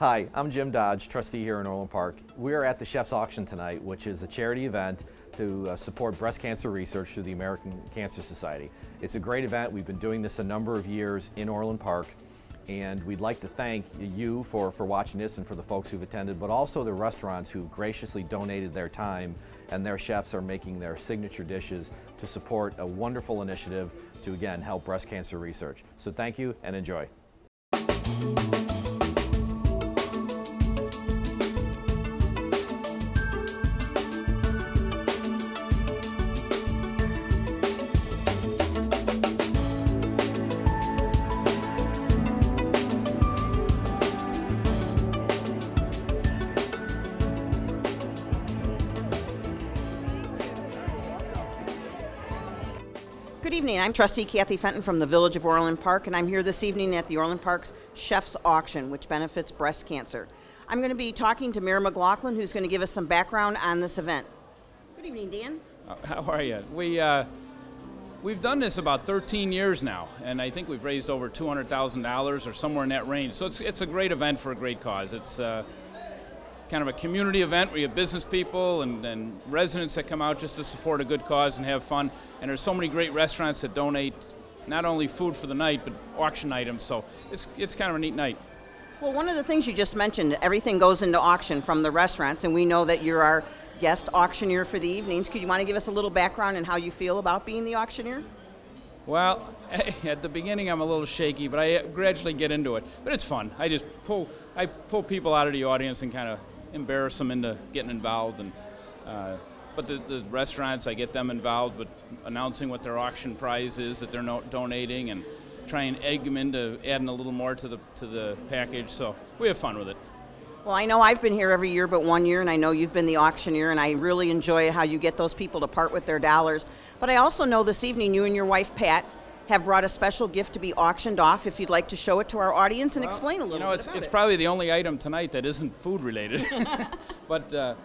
Hi, I'm Jim Dodge, trustee here in Orland Park. We are at the Chef's Auction tonight, which is a charity event to support breast cancer research through the American Cancer Society. It's a great event. We've been doing this a number of years in Orland Park, and we'd like to thank you for watching this and for the folks who've attended, but also the restaurants who graciously donated their time, and their chefs are making their signature dishes to support a wonderful initiative to, again, help breast cancer research. So thank you and enjoy. Good evening. I'm Trustee Kathy Fenton from the Village of Orland Park, and I'm here this evening at the Orland Park's Chef's Auction, which benefits breast cancer. I'm going to be talking to Mayor McLaughlin, who's going to give us some background on this event. Good evening, Dan. How are you? We've done this about 13 years now, and I think we've raised over $200,000 or somewhere in that range. So it's a great event for a great cause. It's kind of a community event where you have business people and residents that come out just to support a good cause and have fun. And there's so many great restaurants that donate not only food for the night, but auction items. So it's kind of a neat night. Well, one of the things you just mentioned, everything goes into auction from the restaurants, and we know that you're our guest auctioneer for the evenings. Could you want to give us a little background on how you feel about being the auctioneer? Well, at the beginning I'm a little shaky, but I gradually get into it. But it's fun. I pull people out of the audience and kind of embarrass them into getting involved, and but the restaurants, I get them involved with announcing what their auction prize is that they're donating, and try and egg them into adding a little more to the package. So we have fun with it. Well, I know I've been here every year but 1 year, and I know you've been the auctioneer, and I really enjoy how you get those people to part with their dollars. But I also know this evening you and your wife Pat have brought a special gift to be auctioned off. If you'd like to show it to our audience and explain a little bit about it. It's probably the only item tonight that isn't food related. But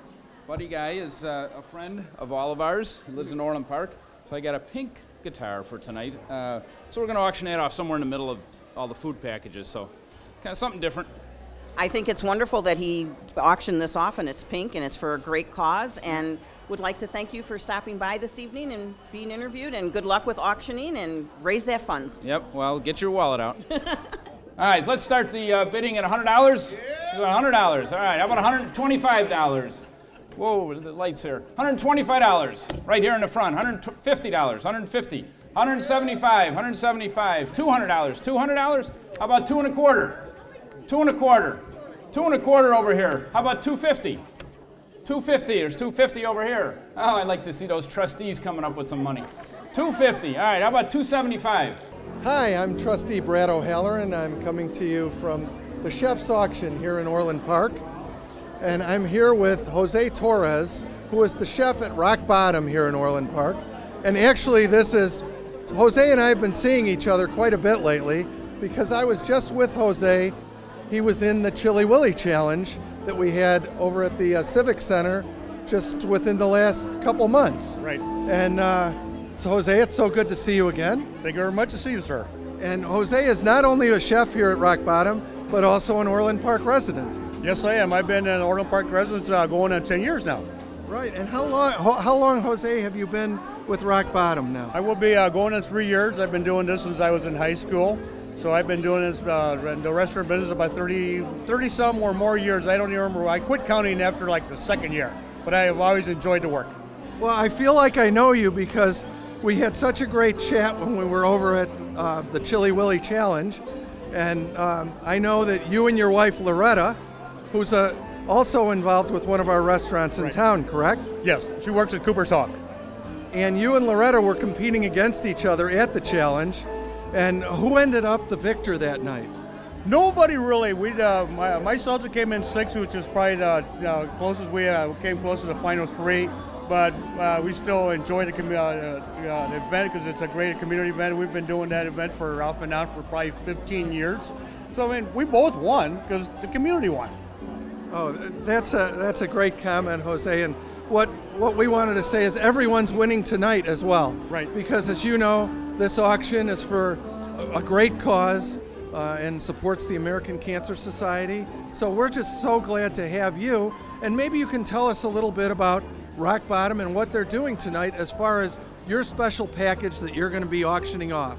Buddy Guy is a friend of all of ours. He lives in Orland Park. So I got a pink guitar for tonight. So we're going to auction that off somewhere in the middle of all the food packages. So kind of something different. I think it's wonderful that he auctioned this off, and it's pink, and it's for a great cause, and would like to thank you for stopping by this evening and being interviewed, and good luck with auctioning and raise that funds. Yep, well, get your wallet out. All right, let's start the bidding at $100. Yeah. $100. All right, how about $125? Whoa, the lights here. $125, right here in the front. $150, $150, $175, $175, $200, $200. How about $2 1/4? $2 1/4. $2 1/4 over here. How about $250? $250. There's $250 over here. Oh, I like to see those trustees coming up with some money. $250. All right, how about $275? Hi, I'm Trustee Brad O'Halloran. I'm coming to you from the Chef's Auction here in Orland Park. And I'm here with Jose Torres, who is the chef at Rock Bottom here in Orland Park. And actually Jose and I have been seeing each other quite a bit lately, because I was just with Jose. He was in the Chili Willy Challenge that we had over at the Civic Center just within the last couple months. Right. And so Jose, it's so good to see you again. Thank you very much to see you, sir. And Jose is not only a chef here at Rock Bottom, but also an Orland Park resident. Yes, I am. I've been an Orland Park resident going on 10 years now. Right. And how long, Jose, have you been with Rock Bottom now? I will be going on 3 years. I've been doing this since I was in high school. So I've been doing this, the restaurant business about 30 some or more years. I don't even remember. I quit counting after like the second year, but I have always enjoyed the work. Well, I feel like I know you because we had such a great chat when we were over at the Chili Willy Challenge. And I know that you and your wife, Loretta, who's also involved with one of our restaurants in town, correct? Yes, she works at Cooper's Hawk. And you and Loretta were competing against each other at the challenge. And who ended up the victor that night? Nobody really. My salsa came in 6th, which is probably the closest we came close to the final 3. But we still enjoy the event because it's a great community event. We've been doing that event for off and on for probably 15 years. So I mean, we both won because the community won. Oh, that's a great comment, Jose. And what we wanted to say is everyone's winning tonight as well. Right. Because as you know, this auction is for a great cause, and supports the American Cancer Society. So we're just so glad to have you. And maybe you can tell us a little bit about Rock Bottom and what they're doing tonight as far as your special package that you're going to be auctioning off.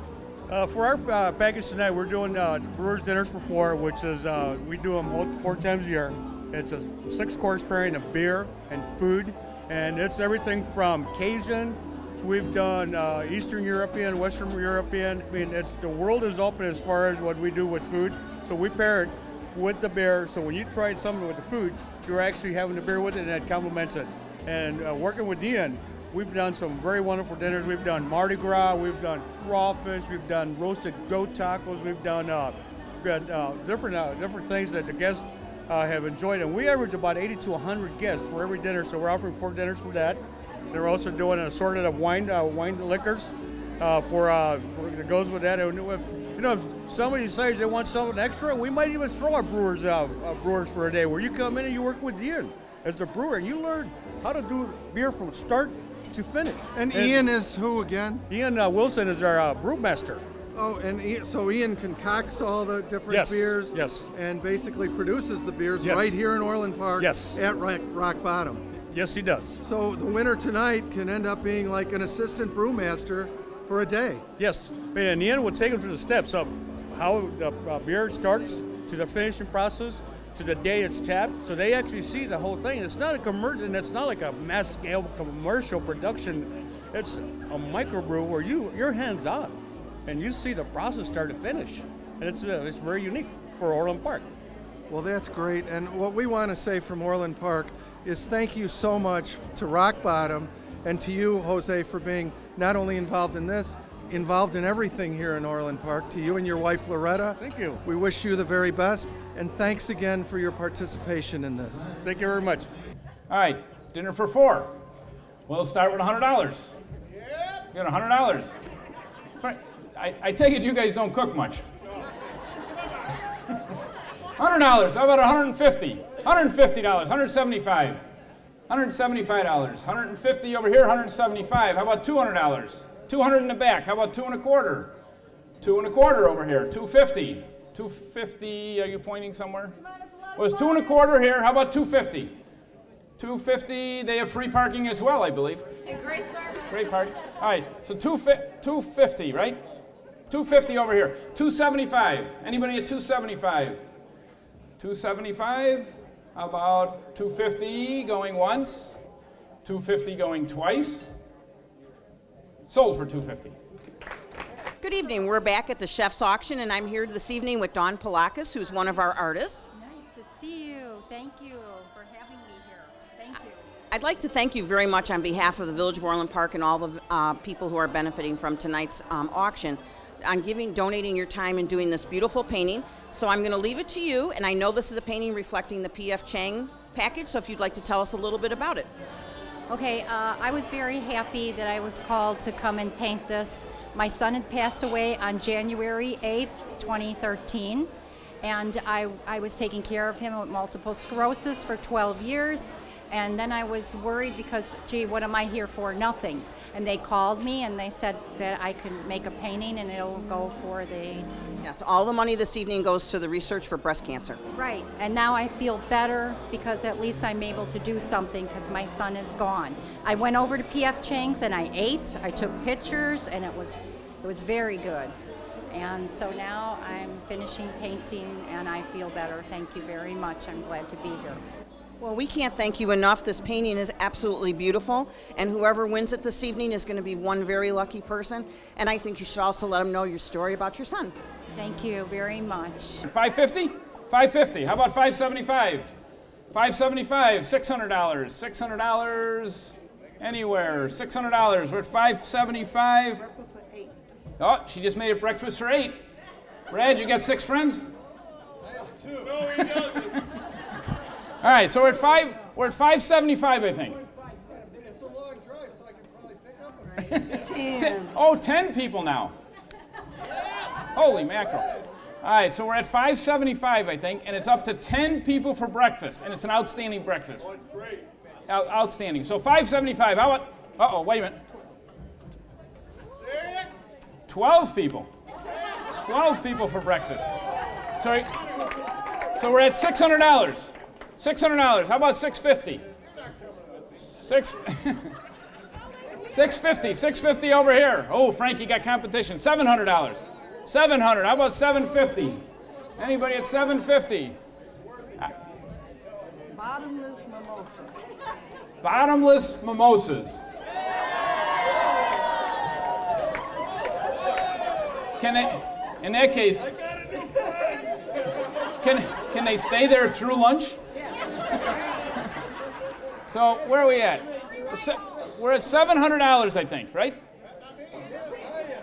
For our package tonight, we're doing Brewers Dinners for Four, which is, we do them 4 times a year. It's a 6-course pairing of beer and food, and it's everything from Cajun, so we've done Eastern European, Western European. I mean, the world is open as far as what we do with food, so we pair it with the beer, so when you try something with the food, you're actually having the beer with it, and that complements it. And working with Ian, we've done some very wonderful dinners. We've done Mardi Gras, we've done crawfish, we've done roasted goat tacos, we've done different things that the guests have enjoyed. And we average about 80 to 100 guests for every dinner, so we're offering 4 dinners for that. They're also doing an assortment of wine liquors that goes with that. And if somebody decides they want something extra, we might even throw our brewers for a day where you come in and you work with Ian as a brewer, and you learn how to do beer from start to finish. And Ian is who again? Ian Wilson is our brewmaster. Oh, and so Ian concocts all the different beers, yes, and basically produces the beers yes, right here in Orland Park, yes, at Rock Bottom. Yes, he does. So the winner tonight can end up being like an assistant brewmaster for a day. Yes, and Ian will take them through the steps of how the beer starts to the finishing process to the day it's tapped, so they actually see the whole thing. It's not a commercial, and it's not like a mass scale commercial production. It's a microbrew where you're hands on, and you see the process start to finish, and it's very unique for Orland Park. Well, that's great, and what we want to say from Orland Park is thank you so much to Rock Bottom and to you, Jose, for being not only involved in this, involved in everything here in Orland Park. To you and your wife, Loretta. Thank you. We wish you the very best, and thanks again for your participation in this. Thank you very much. All right, dinner for 4. We'll start with $100. Yeah. You got $100. I take it you guys don't cook much. $100. How about $150? $150. $175. $175. $150 over here. $175. How about $200? $200 in the back. How about 2 1/4? 2 1/4 over here. $250. $250. Are you pointing somewhere? Well, it's 2 1/4 here. How about $250? $250. They have free parking as well, I believe. And great service. Great parking. All right. So $250, right? $250 over here. $275. Anybody at $275? $275. How about $250 going once? $250 going twice? Sold for $250. Good evening. We're back at the Chef's Auction, and I'm here this evening with Dawn Palakis, who's one of our artists. Nice to see you. Thank you for having me here. Thank you. I'd like to thank you very much on behalf of the Village of Orland Park and all the people who are benefiting from tonight's auction on donating your time and doing this beautiful painting. So I'm going to leave it to you, and I know this is a painting reflecting the P.F. Chang package, so if you'd like to tell us a little bit about it. Okay, I was very happy that I was called to come and paint this. My son had passed away on January 8th, 2013, and I was taking care of him with multiple sclerosis for 12 years, and then I was worried because, gee, what am I here for? Nothing. And they called me and they said that I could make a painting and it'll go for the... Yes, all the money this evening goes to the research for breast cancer. Right, and now I feel better because at least I'm able to do something because my son is gone. I went over to P.F. Chang's and I ate, I took pictures, and it was very good. And so now I'm finishing painting and I feel better. Thank you very much. I'm glad to be here. Well, we can't thank you enough. This painting is absolutely beautiful, and whoever wins it this evening is going to be one very lucky person. And I think you should also let them know your story about your son. Thank you very much. $550? $550. How about $575? $575. $600. $600 anywhere. $600. We're at $575. Oh, she just made it breakfast for 8. Brad, you got 6 friends? I have 2. No, he doesn't. All right, so we're at $575, I think. It's a long drive, so I can probably pick up 10. Oh, 10 people now. Holy mackerel. All right, so we're at $575, I think, and it's up to 10 people for breakfast, and it's an outstanding breakfast. Great. Outstanding. So $575. How about, uh-oh, wait a minute. 12 people. 12 people for breakfast. So we're at $600. $600. How about $650? $650 over here. Oh, Frankie got competition. $700. $700. How about $750? Anybody at $750? Bottomless mimosa. Bottomless mimosas. Can they, in that case, can they stay there through lunch? So where are we at? We're at $700, I think, right?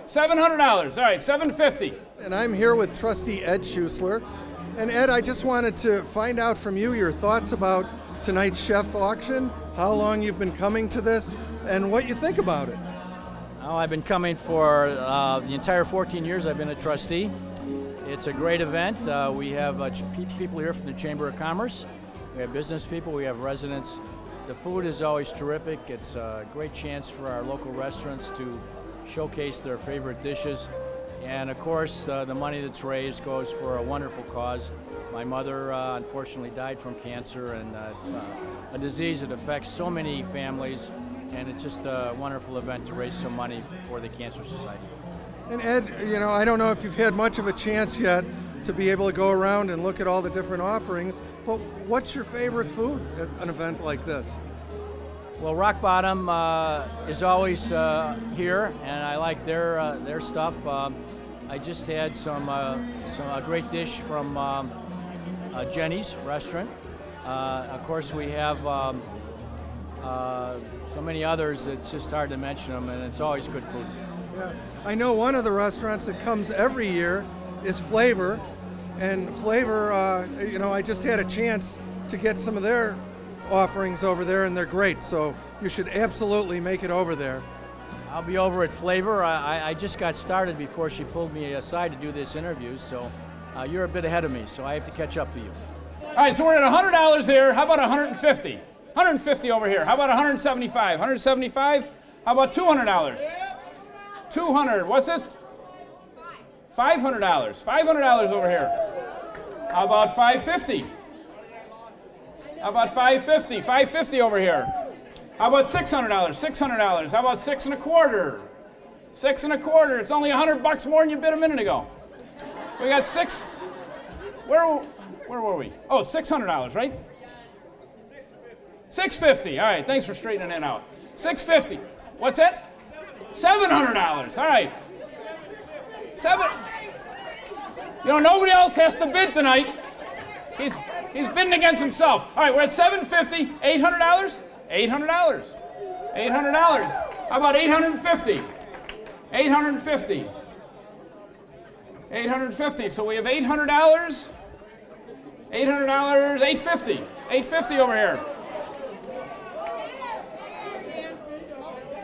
$700. All right, $750. And I'm here with Trustee Ed Schusler. And Ed, I just wanted to find out from you your thoughts about tonight's chef auction, how long you've been coming to this, and what you think about it. Oh, I've been coming for the entire 14 years I've been a trustee. It's a great event. We have people here from the Chamber of Commerce. We have business people, we have residents. The food is always terrific. It's a great chance for our local restaurants to showcase their favorite dishes. And of course, the money that's raised goes for a wonderful cause. My mother unfortunately died from cancer, and it's a disease that affects so many families, and it's just a wonderful event to raise some money for the Cancer Society. And Ed, you know, I don't know if you've had much of a chance yet to be able to go around and look at all the different offerings, but what's your favorite food at an event like this? Well, Rock Bottom is always here, and I like their stuff. I just had a great dish from Jenny's restaurant. Of course, we have so many others. It's just hard to mention them, and it's always good food. Yeah. I know one of the restaurants that comes every year is Flavor, and Flavor, you know, I just had a chance to get some of their offerings over there, and they're great, so you should absolutely make it over there. I'll be over at Flavor. I just got started before she pulled me aside to do this interview, so you're a bit ahead of me, so I have to catch up to you. All right, so we're at $100 here. How about $150? $150 over here. How about $175? $175? How about $200? $200. What's this? $500. $500 over here. How about $550? How about $550? $550 over here. How about $600? $600. How about $6 1/4? $6 1/4. It's only $100 more than you bid a minute ago. We got six. Where were we? Oh, $600, right? $650. All right. Thanks for straightening that out. $650. What's that? $700. All right. You know, nobody else has to bid tonight. He's bidding against himself. All right, we're at $750. $800? $800. $800. How about $850? $850. $850. So we have $800. $800. $850. $850 over here.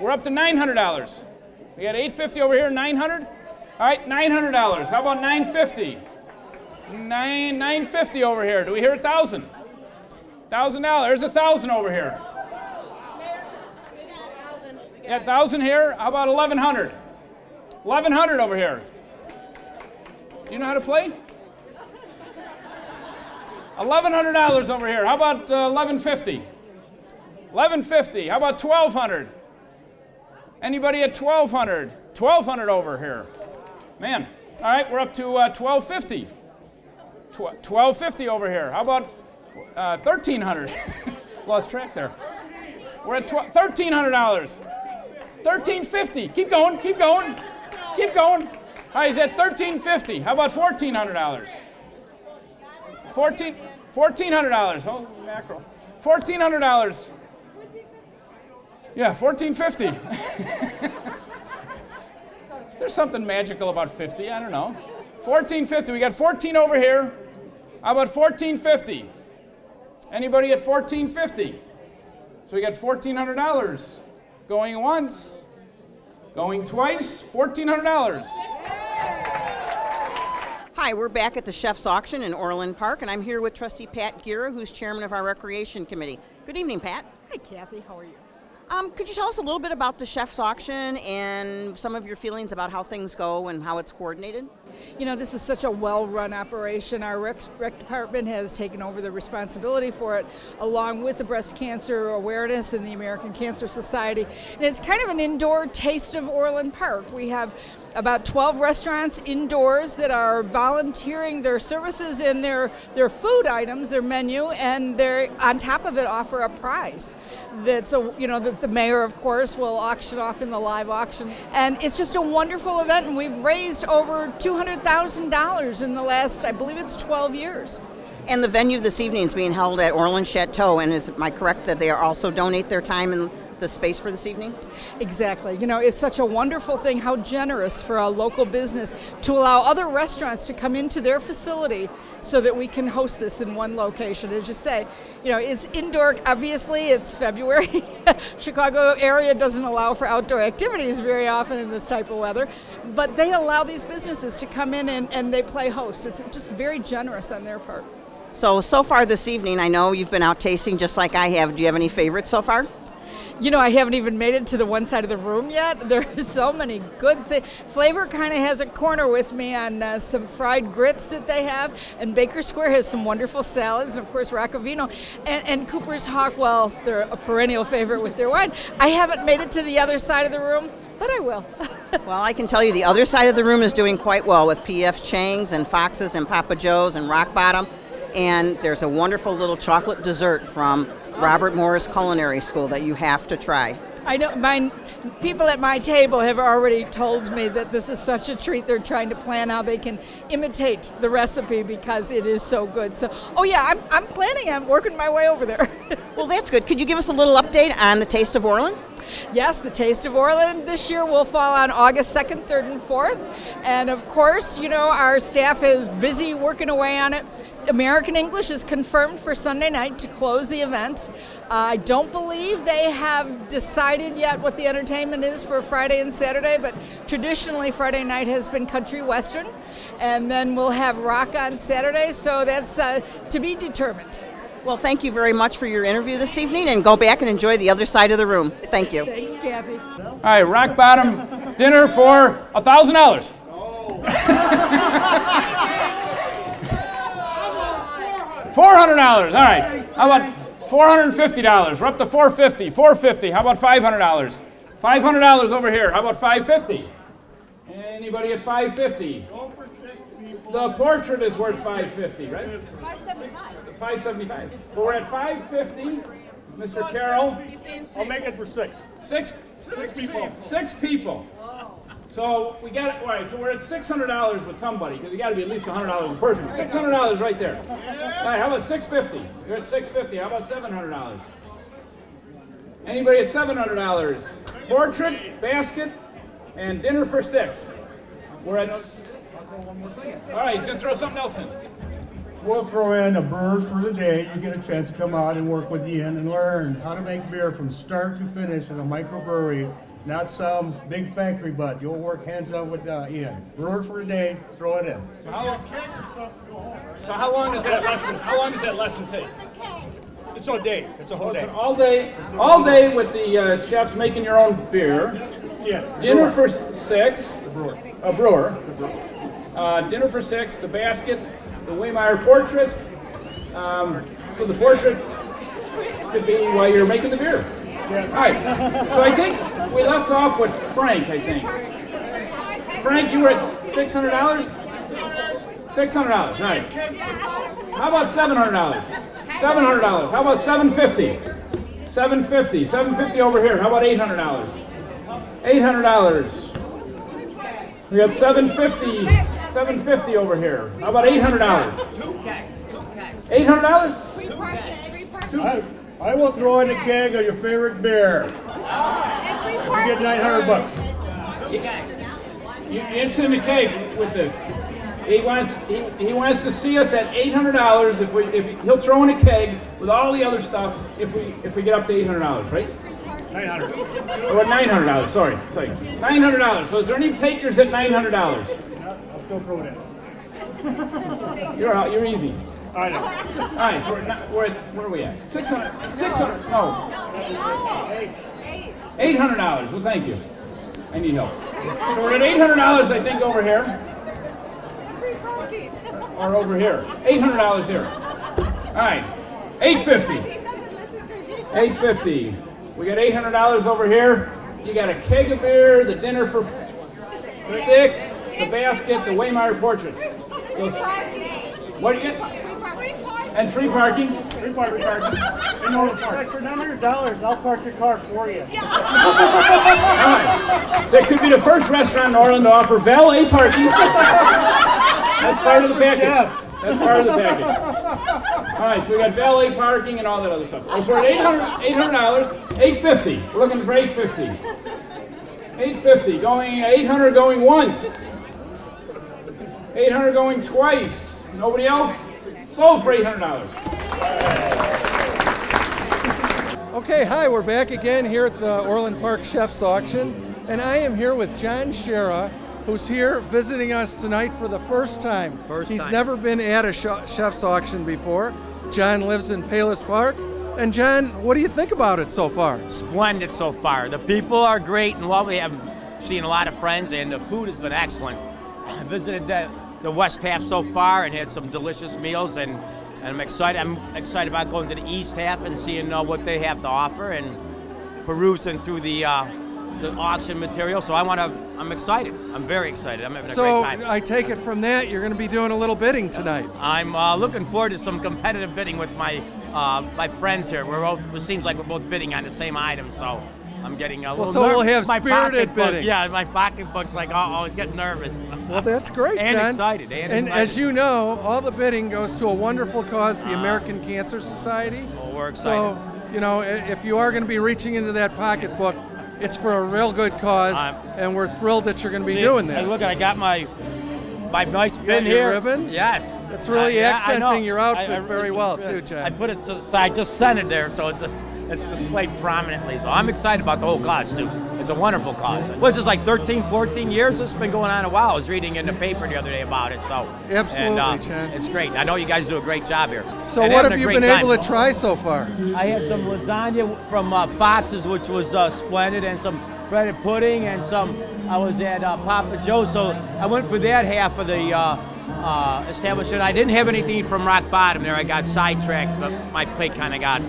We're up to $900. We got $850 over here. $900. All right, $900. How about $950? $950 over here. Do we hear $1,000? $1,000. There's $1,000 over here. Yeah, $1,000 here. How about $1,100? $1,100 over here. Do you know how to play? $1,100 over here. How about $1,150? $1,150. How about $1,200? Anybody at $1,200? $1,200 over here. Man. All right, we're up to $1,250. $1,250 over here. How about $1,300? Lost track there. We're at $1,300. $1,350. Keep going. Keep going. Keep going. All right, he's at $1,350. How about $1,400? $1,400. Oh, mackerel. $1,400. Yeah, $1,450. There's something magical about 50. I don't know. $1,450. We got 14 over here. How about $1,450? Anybody at $1,450? So we got $1,400. Going once. Going twice. $1,400. Hi, we're back at the Chef's Auction in Orland Park, and I'm here with Trustee Pat Gira, who's chairman of our Recreation Committee. Good evening, Pat. Hi, Kathy. How are you? Could you tell us a little bit about the chef's auction and some of your feelings about how things go and how it's coordinated? You know, this is such a well-run operation. Our rec department has taken over the responsibility for it, along with the Breast Cancer Awareness and the American Cancer Society. And it's kind of an indoor taste of Orland Park. We have about 12 restaurants indoors that are volunteering their services and their food items, their menu, and they on top of it offer a prize. That's that the mayor, of course, will auction off in the live auction. And it's just a wonderful event, and we've raised over $200,000 in the last, I believe it's 12 years. And the venue this evening is being held at Orland Chateau, and am I correct that they also donate their time and the space for this evening? Exactly. You know, it's such a wonderful thing, how generous for a local business to allow other restaurants to come into their facility so that we can host this in one location. As you say, you know, it's indoor, obviously, it's February. Chicago area doesn't allow for outdoor activities very often in this type of weather, but they allow these businesses to come in and they play host. It's just very generous on their part. So far this evening, I know you've been out tasting just like I have. Do you have any favorites so far? You know, I haven't even made it to the one side of the room yet. There's so many good things. Flavor kind of has a corner with me on some fried grits that they have, and Baker Square has some wonderful salads, and of course Raccovino, and Cooper's Hawk, well, they're a perennial favorite with their wine. I haven't made it to the other side of the room, but I will. Well, I can tell you the other side of the room is doing quite well with P.F. Chang's and Fox's and Papa Joe's and Rock Bottom, and there's a wonderful little chocolate dessert from Robert Morris Culinary School that you have to try. I know people at my table have already told me that this is such a treat. They're trying to plan how they can imitate the recipe because it is so good. So, oh yeah, I'm working my way over there. Well, that's good. Could you give us a little update on the Taste of Orland? Yes, the Taste of Orland this year will fall on August 2nd, 3rd, and 4th. And of course, you know, our staff is busy working away on it. American English is confirmed for Sunday night to close the event. I don't believe they have decided yet what the entertainment is for Friday and Saturday, but traditionally Friday night has been country western, and then we'll have rock on Saturday, so that's to be determined. Well, thank you very much for your interview this evening, and go back and enjoy the other side of the room. Thank you. Thanks, Kathy. All right, Rock Bottom dinner for $1,000. $400. All right. How about $450? We're up to $450. $450. How about $500? $500 over here. How about $550? Anybody at $550? Go for 6 people. The portrait is worth $550, right? $575. $575. Well, we're at $550. Mr. Carroll. I'll make it for 6. Six people. 6 people. So we got it. All right. So we're at $600 with somebody because you got to be at least $100 a person. $600 right there. All right. How about $650? You're at $650. How about $700? Anybody at $700? Portrait, basket, and dinner for 6. We're at. All right. He's gonna throw something else in. we'll throw in a Brewers for the Day. You get a chance to come out and work with Ian and learn how to make beer from start to finish in a microbrewery. Not some big factory, but you'll work hands-on with Ian. Brewer for the Day, throw it in. So how long does that lesson? How long does that lesson take? It's a day. It's a whole day. All day with the chefs making your own beer. Yeah. Dinner for 6. A brewer. Dinner for 6. The basket. The Wehmeyer portrait. So the portrait could be while you're making the beer. Yeah. All right. So I think we left off with Frank. I think. Frank, you were at $600. $600. All right. How about $700? $700. How about $750? $750. $750 over here. How about $800? $800. We got $750. $750 over here. How about $800? $800? I will throw in a keg of your favorite beer. You get $900. You're interested in a keg with this? He wants to see us at $800. If he'll throw in a keg with all the other stuff if we get up to $800, right? $900. Or $900. Sorry. $900. So is there any takers at $900? I'll still throw it in. You're easy. I know. All right. So we're at, where are we at? 600. 600. No. $800. Well, thank you. I need help. So we're at $800, I think, over here. Or over here. $800 here. All right. $850. $850. We got $800 over here. You got a keg of beer, the dinner for 6, the basket, the Waymire portrait. So, what do you get? And free parking. Free parking. In Orland Park. For $900, I'll park your car for you. All right. That could be the first restaurant in Orland to offer valet parking. That's part of the package. That's part of the package. All right, so we got valet parking and all that other stuff. So we're at $800, $850. We're looking for $850. $850 going, $800 going once. $800 going twice. Nobody else? Sold for $800. Okay, hi, we're back again here at the Orland Park Chef's Auction, and I am here with John Shera, who's here visiting us tonight for the first time. He's never been at a chef's auction before. John lives in Palos Park. And John, what do you think about it so far? Splendid so far. The people are great and lovely. I've seen a lot of friends, and the food has been excellent. I visited the west half so far and had some delicious meals, and I'm excited. I'm excited about going to the east half and seeing what they have to offer and perusing through the auction material. So I'm excited. I'm very excited. I'm having a great time. So I take it from that you're going to be doing a little bidding tonight. I'm looking forward to some competitive bidding with my friends here. It seems like we're both bidding on the same item, so I'm getting a little nervous. So we'll have spirited bidding. Yeah, my pocketbook's like, I was getting nervous. Well, that's great, and John. Excited. And as you know, all the bidding goes to a wonderful cause, the American Cancer Society. Well, we're excited. So, if you are going to be reaching into that pocketbook, it's for a real good cause, and we're thrilled that you're going to be doing that. Hey, look, I got my nice pin your here. Ribbon? Yes. It's really accenting your outfit very well, too, John. I put it to the side, just centered there, so it's displayed prominently. So I'm excited about the whole cause, too. It's a wonderful cause. Well, it's just like 13, 14 years. It's been going on a while. I was reading in the paper the other day about it. So absolutely, John. It's great. I know you guys do a great job here. So what have you been able to try so far? I had some lasagna from Fox's, which was splendid, and some breaded pudding, and I was at Papa Joe's, so I went for that half of the establishment. I didn't have anything from Rock Bottom there. I got sidetracked, but my plate kind of got a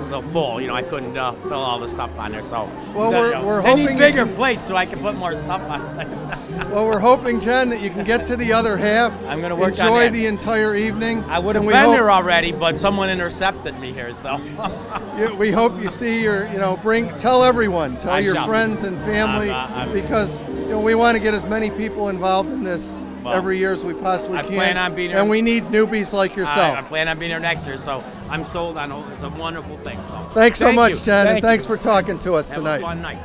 little full. I couldn't fill all the stuff on there. So well, we're they hoping need bigger plates so I can put more stuff on. Well, we're hoping, John, that you can get to the other half. I'm going to work on that. Enjoy the entire evening. I would have been there already, but someone intercepted me here. So we hope you see tell everyone, tell your friends and family, because we want to get as many people involved in this every year as we possibly can. Plan on being here. And we need newbies like yourself. I plan on being here next year, so I'm sold on it. It's a wonderful thing. So thanks so much, John, and thanks for talking to us tonight. Have a fun night.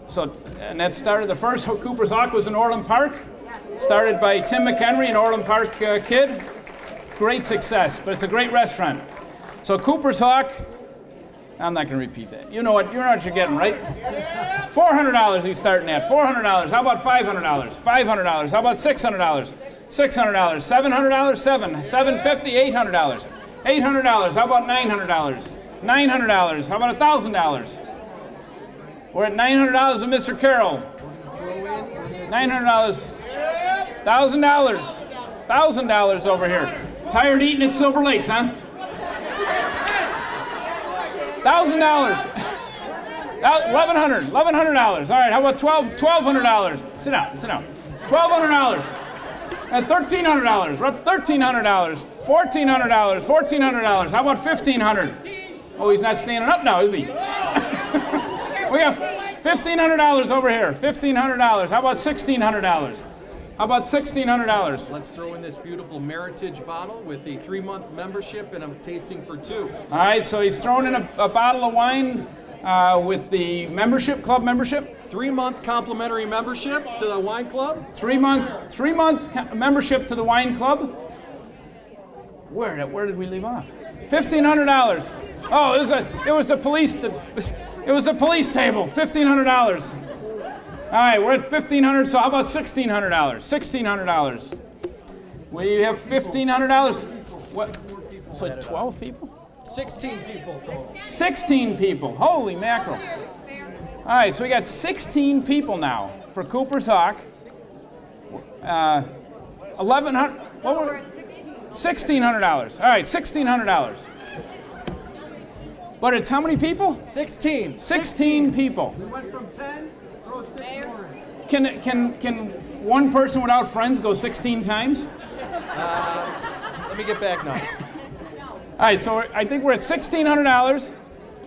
So, and that started, the first Cooper's Hawk was in Orland Park. Yes. Started by Tim McHenry, an Orland Park kid. Great success, but it's a great restaurant. So Cooper's Hawk, I'm not going to repeat that. You know what you're getting, right? $400 he's starting at. $400. How about $500? $500. How about $600? $600. $700. $750. $800. $800. How about $900? $900. How about $1,000? We're at $900 with Mr. Carroll. $900. $1,000. $1,000 over here. Tired eating at Silver Lakes, huh? $1,000. $1,100. $1,100. All right, how about $1,200? Sit down. $1,200. And $1,300. We're up $1,300. $1,400. $1,400. How about $1,500? Oh, he's not standing up now, is he? We got $1,500 over here. $1,500. How about $1,600? How about $1,600? Let's throw in this beautiful Meritage bottle with a 3-month membership and a tasting for 2. All right, so he's throwing in a bottle of wine with the club membership. 3-month complimentary membership to the wine club. 3-month membership to the wine club. Where did we leave off? $1,500. Oh, it was the police table. $1,500. All right, we're at $1,500. So how about $1,600? $1,600. We have $1,500. What? So 12 people? 16 people total. 16 people. Holy mackerel. All right, so we got 16 people now for Cooper's Hawk. 1,100. What were $1,600. All right, $1,600. But it's how many people? 16. 16 people. We went from 10, throw 6 more in. Can one person without friends go 16 times? Let me get back now. All right, so I think we're at $1,600.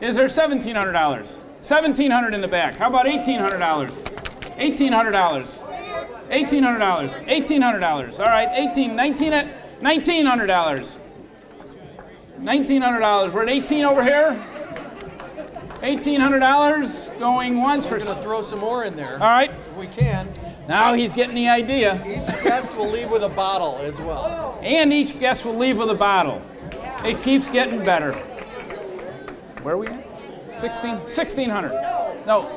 Is there $1,700? $1,700 in the back. How about $1,800? $1,800. $1,800. $1,800. All right, $1,900. $1,900. We're at 18 over here. $1,800 going once for. We're going to throw some more in there. All right. If we can. Now he's getting the idea. Each guest will leave with a bottle as well. And each guest will leave with a bottle. It keeps getting better. Where are we at? 1,600. No.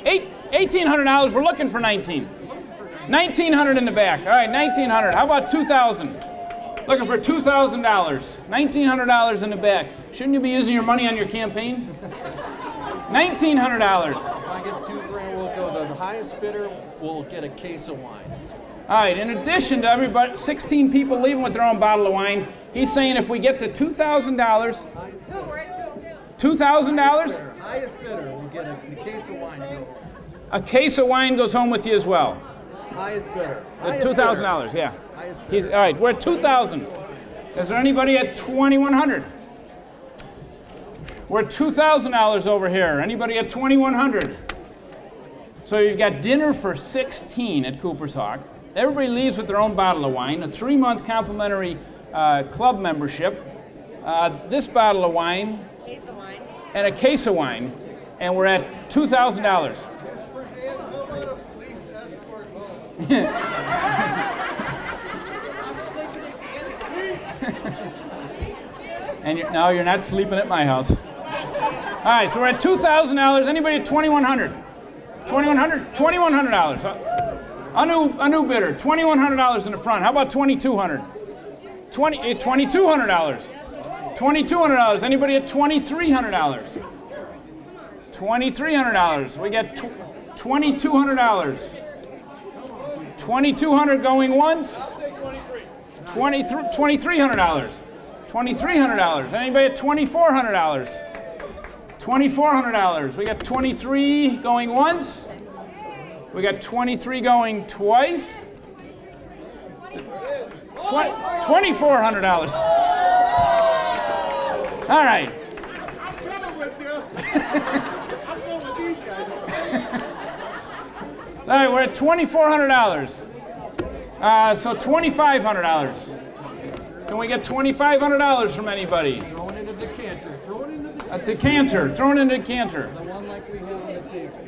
$1,800. We're looking for 19. 1,900 in the back. All right, 1,900. How about 2,000? Looking for $2,000. $1,900 in the back. Shouldn't you be using your money on your campaign? $1,900. If I get $2,000, we'll go. The highest bidder will get a case of wine. All right, in addition to everybody, 16 people leaving with their own bottle of wine, he's saying if we get to $2,000, $2,000? Highest bidder will get a case of wine. A case of wine goes home with you as well. Highest bidder. The $2,000, yeah. Highest All right, we're at 2,000. Is there anybody at 2,100? We're at $2,000 over here. Anybody at 2,100? So you've got dinner for 16 at Cooper's Hawk. Everybody leaves with their own bottle of wine, a 3-month complimentary club membership, this bottle of wine, and a case of wine, and we're at $2,000. And now you're not sleeping at my house. All right, so we're at $2,000. Anybody at 2,100? 2,100? $2,100. A new bidder. $2,100 in the front. How about 2,200? $2,200. $2,200. Anybody at $2,300? $2,300. We get $2,200. $2,200 going once. $2,300. $2,300. Anybody at $2,400? $2,400. We got 23 going once. We got 23 going twice. $2,400. All right. I'm coming with you. I'm going with these guys. All right, we're at $2,400. So $2,500. Can we get $2,500 from anybody? Throw it in a decanter. Throw it in a decanter. A decanter. Throw it in a decanter. The one like we have on the table.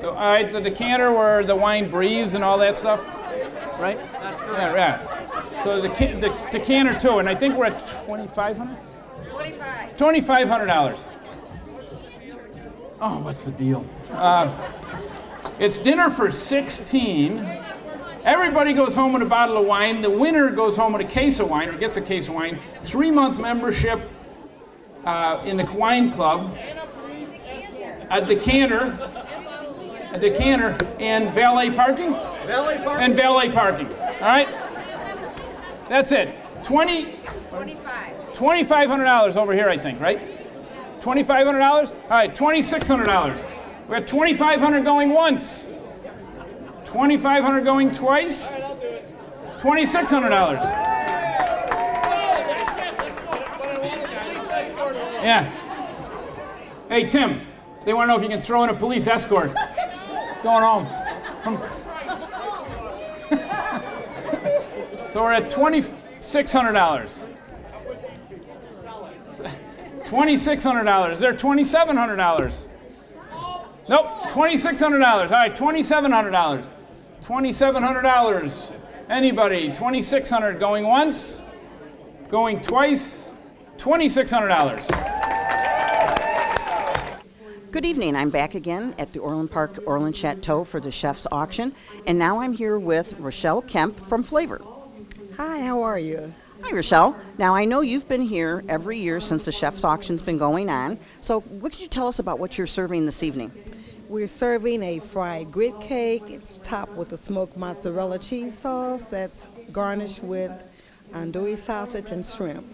All right, the decanter where the wine breathes and all that stuff, right? That's correct. Yeah. So the decanter too, and I think we're at $2,500. $2,500. Oh, what's the deal? It's dinner for 16. Everybody goes home with a bottle of wine. The winner goes home with a case of wine, or gets a case of wine. 3-month membership in the wine club. A decanter, and valet parking. And valet parking. All right. That's it. $2,500 over here, I think, right? $2,500. All right, $2,600. We got $2,500 going once. $2,500 going twice. $2,600. Yeah. Hey, Tim, they want to know if you can throw in a police escort. Going home. So we're at $2,600. $2,600. Is there $2,700? Nope, $2,600. All right, $2,700. $2,700. Anybody? $2,600 going once, going twice. $2,600. Good evening. I'm back again at the Orland Park Orland Chateau for the Chef's Auction, and now I'm here with Rochelle Kemp from Flavor. Hi, how are you? Hi, Rochelle. Now, I know you've been here every year since the Chef's Auction's been going on, so what could you tell us about what you're serving this evening? We're serving a fried grit cake. It's topped with a smoked mozzarella cheese sauce that's garnished with andouille sausage and shrimp.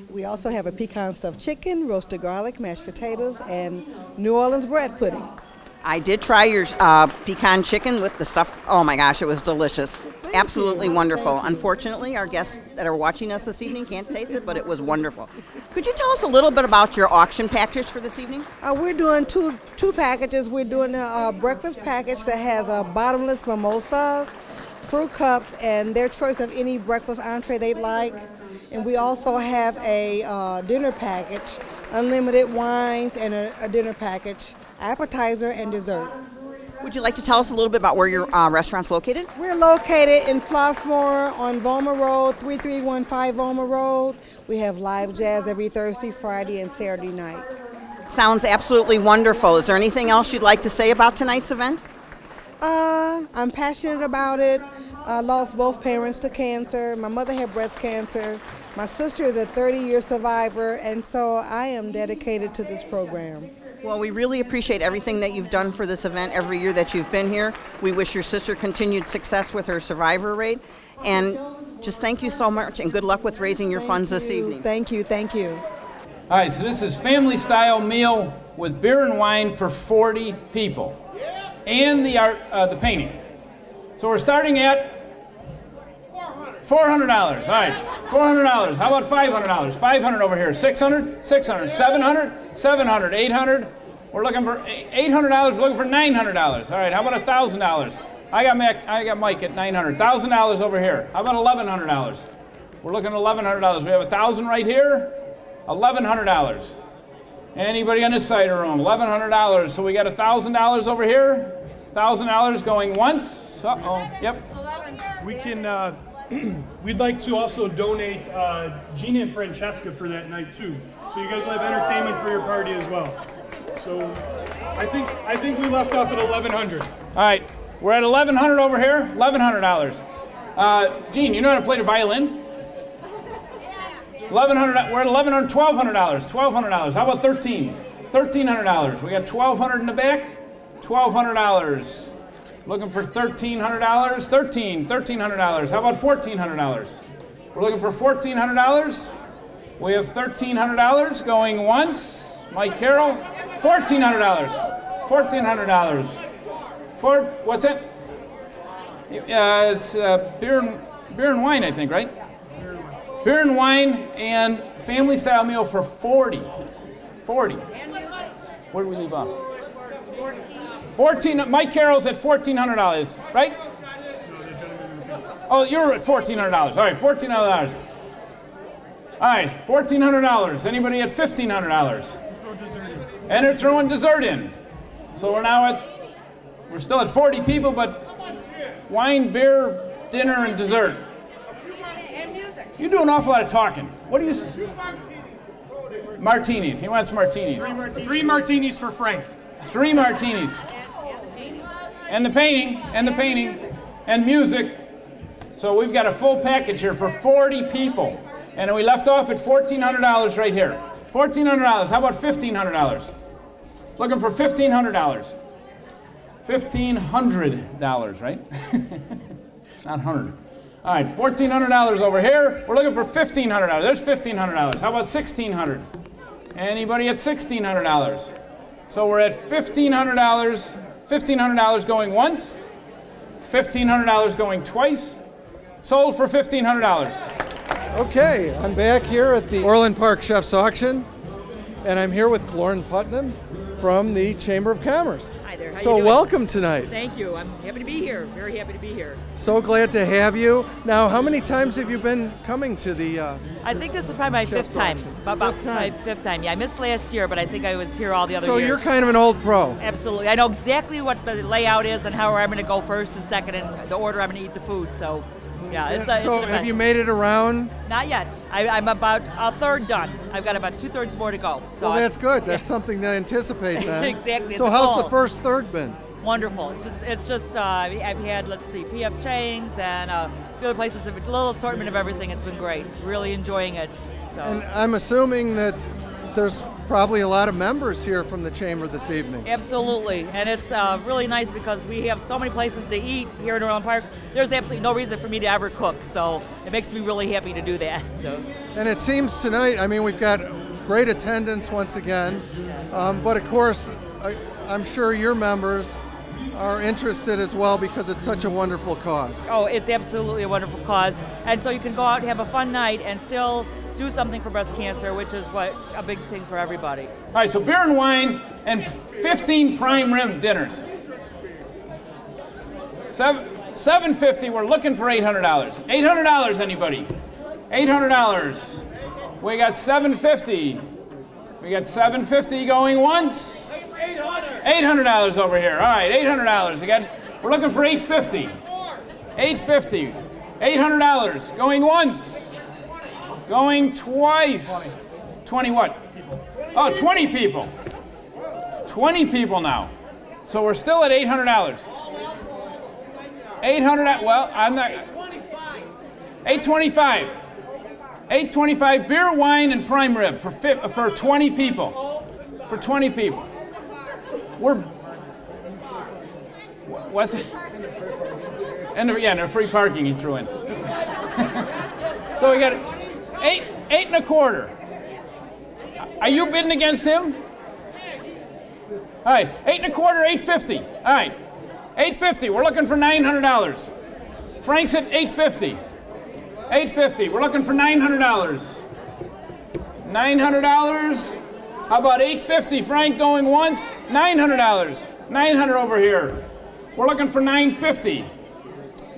We also have a pecan stuffed chicken, roasted garlic, mashed potatoes, and New Orleans bread pudding. I did try your pecan chicken with the stuff. Oh my gosh, it was delicious. Absolutely wonderful. Unfortunately, our guests that are watching us this evening can't taste it, but it was wonderful. Could you tell us a little bit about your auction package for this evening? We're doing two packages. We're doing a breakfast package that has bottomless mimosas, fruit cups, and their choice of any breakfast entree they'd like. And we also have a dinner package, unlimited wines, and a dinner package, appetizer and dessert. Would you like to tell us a little bit about where your restaurant's located? We're located in Flossmoor on Volmer Road, 3315 Volmer Road. We have live jazz every Thursday, Friday, and Saturday night. Sounds absolutely wonderful. Is there anything else you'd like to say about tonight's event? I'm passionate about it. I lost both parents to cancer. My mother had breast cancer. My sister is a 30-year survivor, and so I am dedicated to this program. Well, we really appreciate everything that you've done for this event every year that you've been here. We wish your sister continued success with her survivor rate. And just thank you so much, and good luck with raising your funds this evening. Thank you, thank you. All right, so this is family-style meal with beer and wine for 40 people. And the painting. So we're starting at $400. All right, $400. How about $500? $500 over here. $600, $600, $700, $700, $800. We're looking for $800. We're looking for $900. All right, how about $1,000? I got Mike at $900. $1,000 over here. How about $1,100? We're looking at $1,100. We have 1,000 right here. $1,100. Anybody on this side of the room? $1,100. So we got $1,000 over here. $1,000 going once. Uh-oh. Yep. We can. We'd like to also donate Gina and Francesca for that night too. So you guys will have entertainment for your party as well. So I think we left off at 1,100. All right, we're at 1,100 over here. $1,100. Gene, you know how to play the violin? 1,100. We're at 1,100. $1,200. $1,200. How about 13? $1,300. We got 1,200 in the back. $1,200. Looking for $1,300. $1,300. How about $1,400? We're looking for $1,400. We have $1,300 going once. Mike Carroll. $1,400. $1,400. What's that? It's beer and wine, I think, right? Beer and wine and family style meal for 40. 40. Where did we leave off? 14. Mike Carroll's at $1,400, right? Oh, you're at $1,400. All right, $1,400. All right, $1,400. Anybody at $1,500? And they're throwing dessert in. So we're still at 40 people, but wine, beer, dinner, and dessert. And music. You do an awful lot of talking. What do you say? Martinis. He wants martinis. 3 martinis for Frank. 3 martinis. And the painting, and music. So we've got a full package here for 40 people. And we left off at $1,400 right here. $1,400. How about $1,500? Looking for $1,500. $1,500, right? Not 100. All right, $1,400 over here. We're looking for $1,500. There's $1,500. How about $1,600? Anybody at $1,600? So we're at $1,500. $1,500 going once. $1,500 going twice. Sold for $1,500. Okay, I'm back here at the Orland Park Chef's Auction, and I'm here with Lauren Putnam from the Chamber of Commerce. Hi there. How So you doing? welcome tonight. Thank you. I'm happy to be here. Very happy to be here. So glad to have you. Now, how many times have you been coming to the I think this is probably my Chef's 5th time. Auction? About Fifth time. my 5th time. Yeah, I missed last year, but I think I was here all the other So years. you're kind of an old pro. Absolutely. I know exactly what the layout is and how I'm going to go first and second and the order I'm going to eat the food. So, yeah, it's So an have event. you made it around? Not yet. I'm about a third done. I've got about 2/3 more to go. So Well, that's good. That's something to anticipate then. Exactly. So It's a how's goal. the first third been? Wonderful. It's just I've had, let's see, P.F. Chang's and a few other places, a little assortment of everything. It's been great. Really enjoying it. So. And I'm assuming that there's probably a lot of members here from the Chamber this evening. Absolutely, and it's really nice because we have so many places to eat here in Orland Park. There's absolutely no reason for me to ever cook, so it makes me really happy to do that. So. And it seems tonight, I mean, we've got great attendance once again, but of course, I'm sure your members are interested as well because it's such a wonderful cause. Oh, it's absolutely a wonderful cause, and so you can go out and have a fun night and still do something for breast cancer, which is a big thing for everybody. All right, so beer and wine and 15 prime rib dinners. $750, we're looking for $800. $800, anybody? $800. We got $750. We got $750 going once. $800 over here. All right, $800. We're looking for $850. $850. $800 going once. Going twice. 20 what? Oh, 20 people. 20 people now. So we're still at $800. 800, well, I'm not. 825. 825 beer, wine, and prime rib for 20 people. For 20 people. What's it? And the free parking he threw in. So we got eight and a quarter. Are you bidding against him? All right, 8 and a quarter, $850. All right, $850. We're looking for $900. Frank's at $850. $850. We're looking for $900. $900. How about $850? Frank going once. $900. $900 over here. We're looking for $950.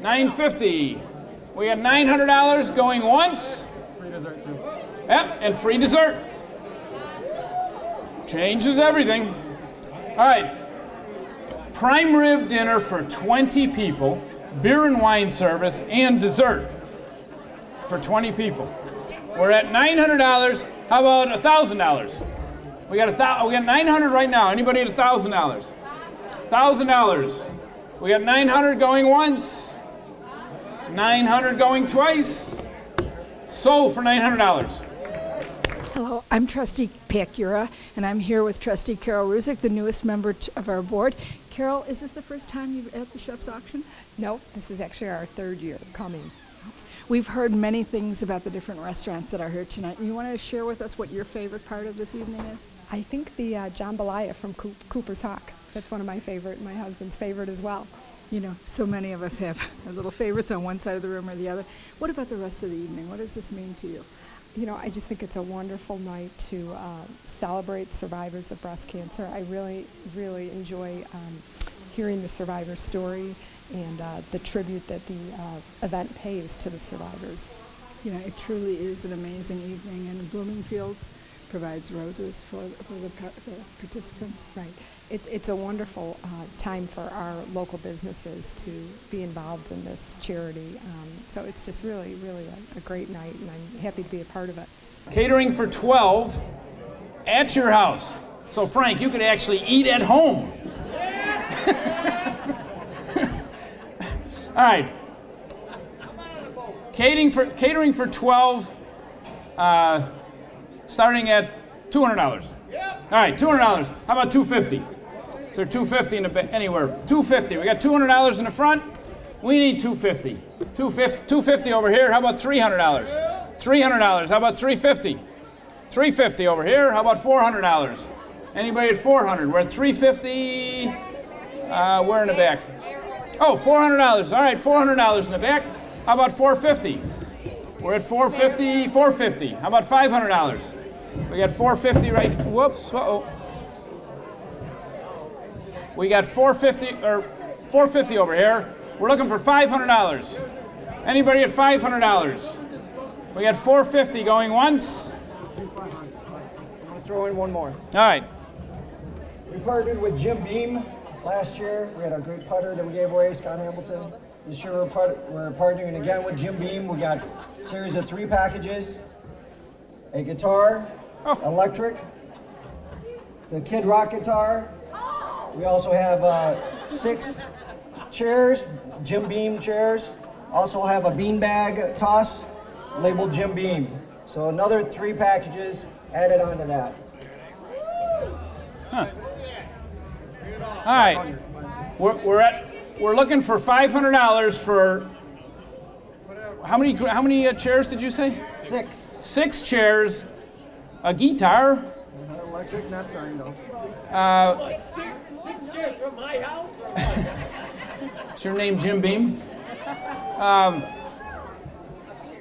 $950. We got $900 going once. Free dessert too. Yep, and free dessert. Changes everything. All right. Prime rib dinner for 20 people, beer and wine service, and dessert for 20 people. We're at $900. How about $1,000? We got $900 right now. Anybody at $1,000? $1,000. We got $900 going once. $900 going twice. Sold for $900. Hello, I'm Trustee Pacura, and I'm here with Trustee Carol Ruzick, the newest member of our board. Carol, is this the first time you're at the Chef's Auction? No, this is actually our third year coming. We've heard many things about the different restaurants that are here tonight. You want to share with us what your favorite part of this evening is? I think the jambalaya from Cooper's Hawk. That's one of my favorite, my husband's favorite as well. You know, so many of us have our little favorites on one side of the room or the other. What about the rest of the evening? What does this mean to you? You know, I just think it's a wonderful night to celebrate survivors of breast cancer. I really, really enjoy hearing the survivor story and the tribute that the event pays to the survivors. You know, it truly is an amazing evening, and Bloomingfields provides roses for the participants. Right. It's a wonderful time for our local businesses to be involved in this charity. So it's just really, really a great night, and I'm happy to be a part of it. Catering for 12 at your house. So Frank, you could actually eat at home. All right. Catering for 12, starting at $200. All right, $200. How about $250? So $250 in the anywhere. $250. We got $200 in the front. We need $250. $250 over here. How about $300? $300. How about $350? $350 over here. How about $400? Anybody at $400? We're at $350. We're in the back. Oh, $400. All right, $400 in the back. How about $450? We're at $450. $450. How about $500? We got $450 right. Whoops. Uh-oh. We got $450 over here. We're looking for $500. Anybody at $500? We got $450 going once. Let's throw in one more. All right. We partnered with Jim Beam last year. We had a great putter that we gave away, Scott Hamilton. This year we're partnering again with Jim Beam. We got a series of 3 packages, a guitar, electric, it's a Kid Rock guitar. We also have 6 chairs, Jim Beam chairs. Also have a beanbag toss labeled Jim Beam. So another 3 packages added onto that. Huh. All right. We're looking for $500 for how many chairs did you say? 6. 6 chairs, a guitar. Not electric, not signed though. 6 chairs from my house. Is your name Jim Beam?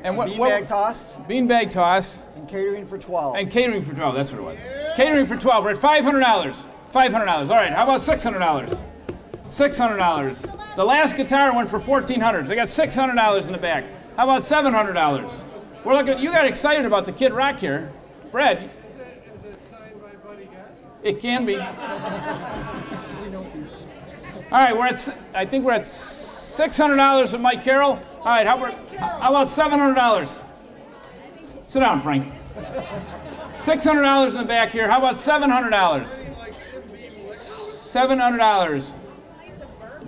And what? Beanbag toss. Beanbag toss. And catering for 12. And catering for 12. That's what it was. Catering for 12. We're at $500. $500. All right. How about $600? $600. The last guitar went for $1,400. So I got $600 in the back. How about $700? We're looking. You got excited about the Kid Rock here, Brad. Is it signed by Buddy Guy? It can be. All right. I think we're at $600 with Mike Carroll. All right. How about $700? Sit down, Frank. $600 in the back here. How about $700? $700.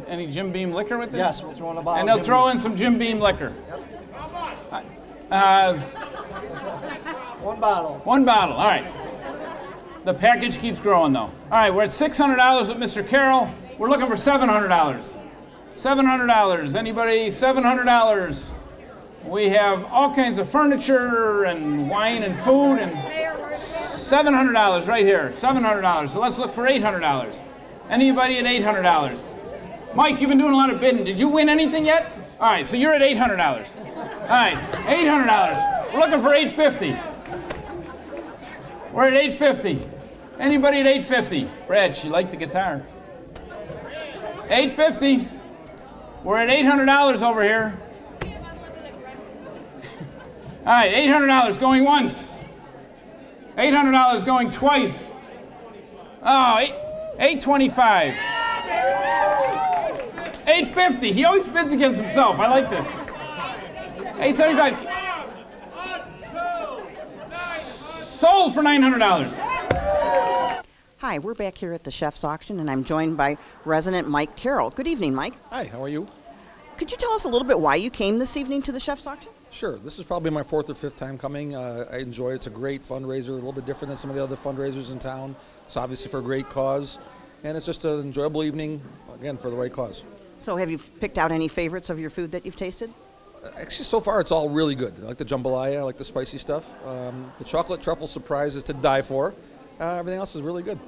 Any Jim Beam liquor with it? Yes, we'll throw in a bottle. And they'll throw in some Jim Beam liquor. One bottle. One bottle. All right. The package keeps growing, though. All right, we're at $600 with Mr. Carroll. We're looking for $700. $700. Anybody? $700. We have all kinds of furniture and wine and food and $700 right here. $700. So let's look for $800. Anybody at $800? Mike, you've been doing a lot of bidding. Did you win anything yet? All right, so you're at $800. All right, $800. We're looking for $850. We're at $850. Anybody at $850? Brad, she liked the guitar. $850. We're at $800 over here. All right, $800 going once. $800 going twice. Oh, $825. $850. He always bids against himself. I like this. $875. Sold for $900. Hi, we're back here at the Chef's Auction, and I'm joined by resident Mike Carroll. Good evening, Mike. Hi, how are you? Could you tell us a little bit why you came this evening to the Chef's Auction? Sure. This is probably my 4th or 5th time coming. I enjoy it. It's a great fundraiser, a little bit different than some of the other fundraisers in town. It's obviously for a great cause, and it's just an enjoyable evening, again, for the right cause. So have you picked out any favorites of your food that you've tasted? Actually, so far, it's all really good. I like the jambalaya. I like the spicy stuff. The chocolate truffle surprise is to die for. Everything else is really good.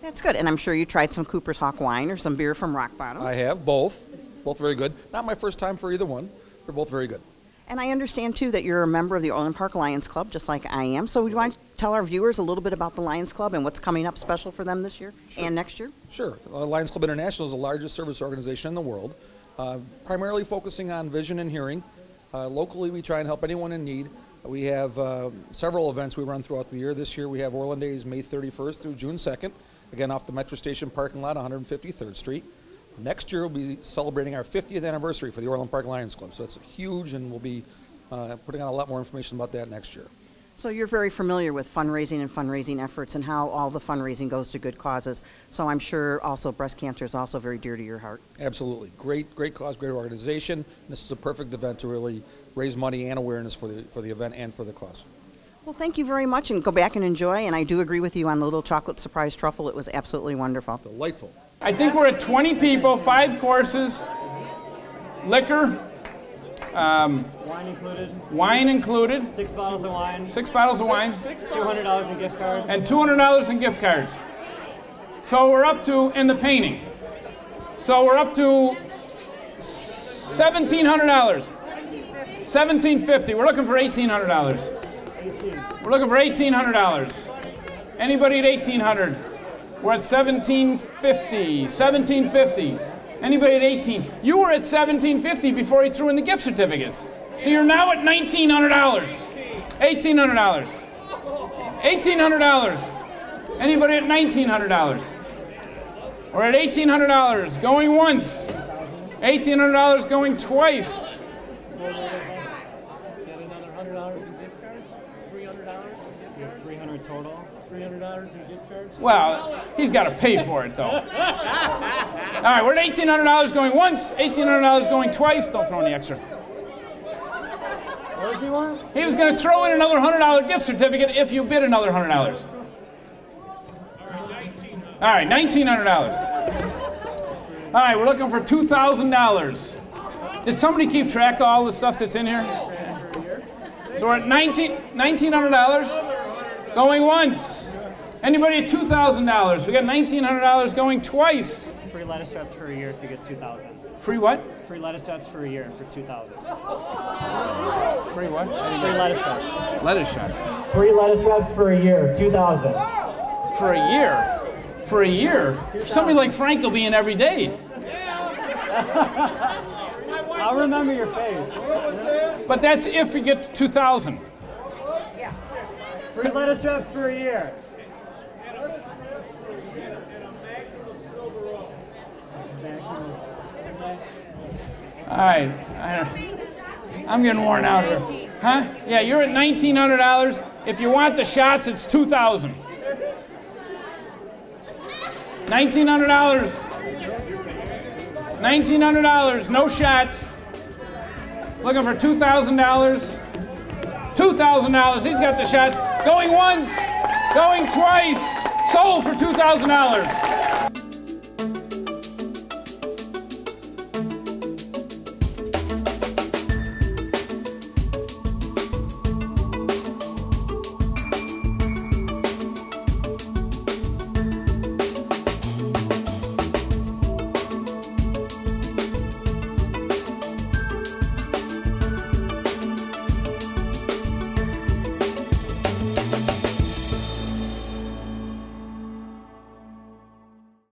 That's good. And I'm sure you tried some Cooper's Hawk wine or some beer from Rock Bottom. I have, both. Both very good. Not my first time for either one. They're both very good. And I understand, too, that you're a member of the Orland Park Lions Club, just like I am. So would you want to tell our viewers a little bit about the Lions Club and what's coming up special for them this year and next year? Sure. Lions Club International is the largest service organization in the world, primarily focusing on vision and hearing. Locally, we try and help anyone in need. We have several events we run throughout the year. This year, we have Orland Days May 31st through June 2nd, again off the Metro Station parking lot, 153rd Street. Next year, we'll be celebrating our 50th anniversary for the Orland Park Lions Club. So it's huge, and we'll be putting out a lot more information about that next year. So you're very familiar with fundraising and fundraising efforts and how all the fundraising goes to good causes. So I'm sure also breast cancer is also very dear to your heart. Absolutely. Great cause, great organization. This is a perfect event to really raise money and awareness for the event and for the cause. Well, thank you very much, and go back and enjoy. And I do agree with you on the little chocolate surprise truffle. It was absolutely wonderful. Delightful. I think we're at 20 people, 5 courses, liquor. Wine included. Wine included. 6 bottles of wine. 6 bottles of wine. $200 in gift cards. And $200 in gift cards. So we're up to, in the painting. So we're up to $1,700. $1,750. We're looking for $1,800. We're looking for $1,800. Anybody at $1,800? We're at $1,750. $1,750. Anybody at 18? You were at $1,750 before he threw in the gift certificates. So you're now at $1,900. $1,800. $1,800. Anybody at $1,900? We're at $1,800 going once. $1,800 going twice. Get another $100 in gift cards? $300? You have $300 total. $300 in gift cards? Well, he's got to pay for it, though. All right, we're at $1,800 going once, $1,800 going twice. Don't throw any extra. What does he want? He was going to throw in another $100 gift certificate if you bid another $100. All right, $1,900. All right, we're looking for $2,000. Did somebody keep track of all the stuff that's in here? So we're at $1,900. Going once. Anybody at $2,000? We got $1,900 going twice. Free lettuce wraps for a year if you get 2,000. Free what? Free lettuce wraps for a year for 2,000. Free what? Free lettuce wraps. Lettuce shots. Free lettuce wraps for a year, 2,000. For a year? For a year? Somebody like Frank will be in every day. I'll remember your face. But that's if we get to 2,000. Free lettuce wraps for a year. All right. I'm getting worn out here. Huh? Yeah, you're at $1,900. If you want the shots, it's $2,000. $1,900. $1,900. No shots. Looking for $2,000. $2,000. He's got the shots. Going once. Going twice. Sold for $2,000.